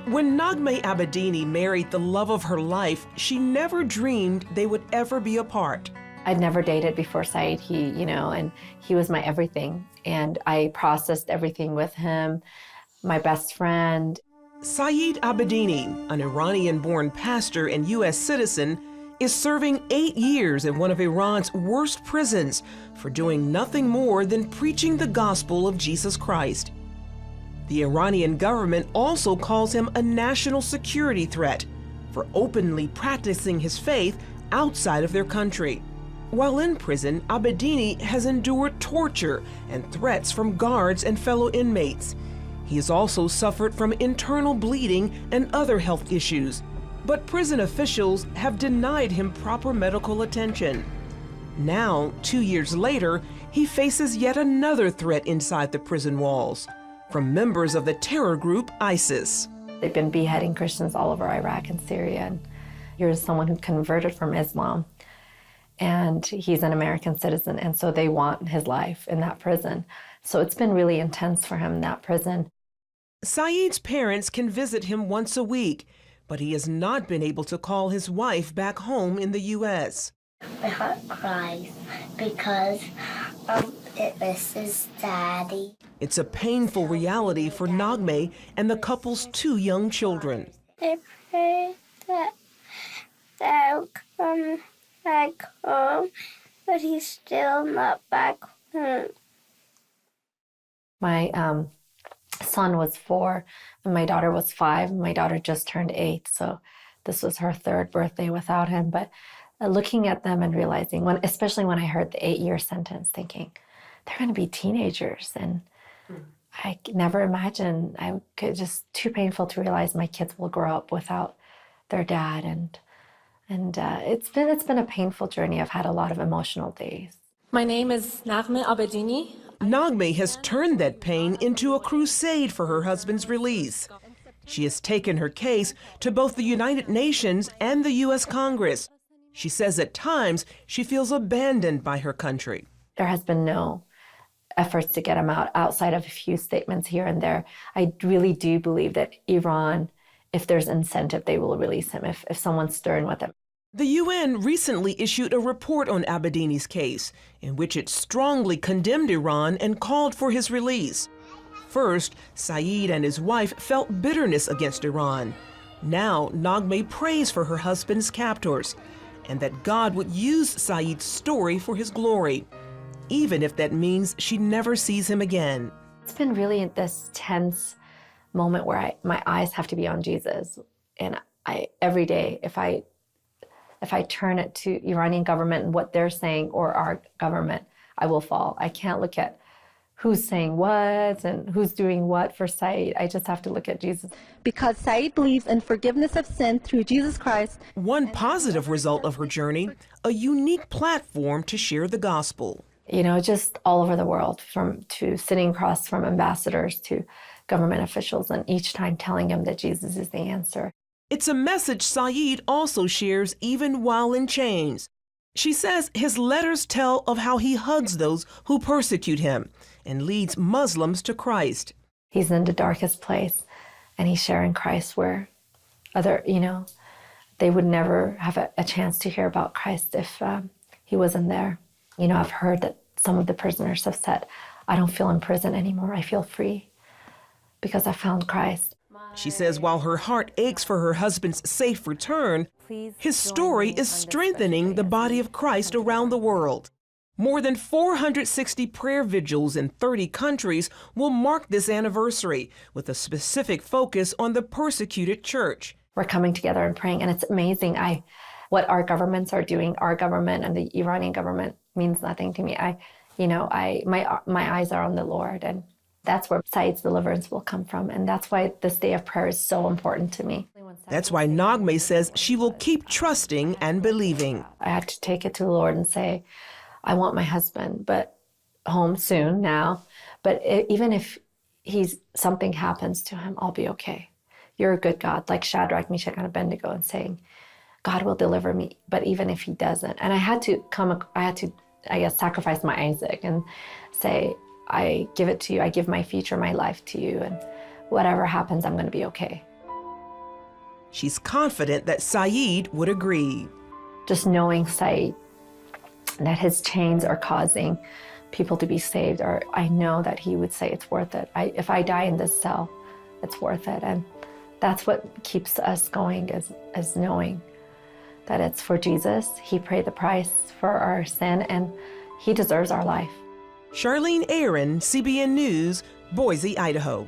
When Naghmeh Abedini married the love of her life, she never dreamed they would ever be apart. I'd never dated before Saeed, and he was my everything. And I processed everything with him, my best friend. Saeed Abedini, an Iranian-born pastor and U.S. citizen, is serving 8 years in one of Iran's worst prisons for doing nothing more than preaching the gospel of Jesus Christ. The Iranian government also calls him a national security threat for openly practicing his faith outside of their country. While in prison, Abedini has endured torture and threats from guards and fellow inmates. He has also suffered from internal bleeding and other health issues, but prison officials have denied him proper medical attention. Now, 2 years later, he faces yet another threat inside the prison walls from members of the terror group ISIS. They've been beheading Christians all over Iraq and Syria. And here's someone who converted from Islam, and he's an American citizen, and so they want his life in that prison. So it's been really intense for him in that prison. Saeed's parents can visit him once a week, but he has not been able to call his wife back home in the U.S. My heart cries because it misses Daddy. It's a painful reality for Naghmeh and the couple's 2 young children. I pray that they'll come back home, but he's still not back home. My son was 4 and my daughter was 5. My daughter just turned 8, so this was her 3rd birthday without him. But looking at them and realizing, especially when I heard the 8-year sentence, thinking, they're going to be teenagers. And I never imagined, just too painful to realize my kids will grow up without their dad. And it's been a painful journey. I've had a lot of emotional days. My name is Naghmeh Abedini. Naghmeh has turned that pain into a crusade for her husband's release. She has taken her case to both the United Nations and the U.S. Congress. She says at times she feels abandoned by her country. There has been no efforts to get him out outside of a few statements here and there. I really do believe that Iran, if there's incentive, they will release him if someone's stern with him. The UN recently issued a report on Abedini's case, in which it strongly condemned Iran and called for his release. First, Saeed and his wife felt bitterness against Iran. Now, Naghmeh prays for her husband's captors, and that God would use Saeed's story for his glory, even if that means she never sees him again. It's been really this tense moment where my eyes have to be on Jesus. And every day, if I turn it to Iranian government and what they're saying or our government, I will fall. I can't look at who's saying what and who's doing what for Saeed. I just have to look at Jesus. Because Saeed believes in forgiveness of sin through Jesus Christ. One positive result of her journey, a unique platform to share the gospel. Just all over the world, to sitting across from ambassadors to government officials, and each time telling them that Jesus is the answer. It's a message Saeed also shares even while in chains. She says his letters tell of how he hugs those who persecute him and leads Muslims to Christ. He's in the darkest place, and he's sharing Christ where they would never have a chance to hear about Christ if he wasn't there. I've heard that some of the prisoners have said, I don't feel in prison anymore. I feel free because I found Christ. She says while her heart aches for her husband's safe return, his story is strengthening the body of Christ around the world. More than 460 prayer vigils in 30 countries will mark this anniversary, with a specific focus on the persecuted church. We're coming together and praying, and it's amazing. What our governments are doing, our government and the Iranian government, means nothing to me. My eyes are on the Lord, and that's where Saeed's deliverance will come from. And that's why this day of prayer is so important to me. That's why Naghmeh says she will keep trusting and believing. I have to take it to the Lord and say, I want my husband, but home soon now. But even if something happens to him, I'll be okay. You're a good God, like Shadrach, Meshach, and Abednego, and saying, God will deliver me, but even if he doesn't. And I had to, sacrifice my Isaac and say, I give it to you. I give my future, my life to you. And whatever happens, I'm going to be okay. She's confident that Saeed would agree. Just knowing Saeed, that his chains are causing people to be saved, or I know that he would say it's worth it. If I die in this cell, it's worth it. And that's what keeps us going, is knowing that it's for Jesus. He paid the price for our sin, and he deserves our life. Charlene Aaron, CBN News, Boise, Idaho.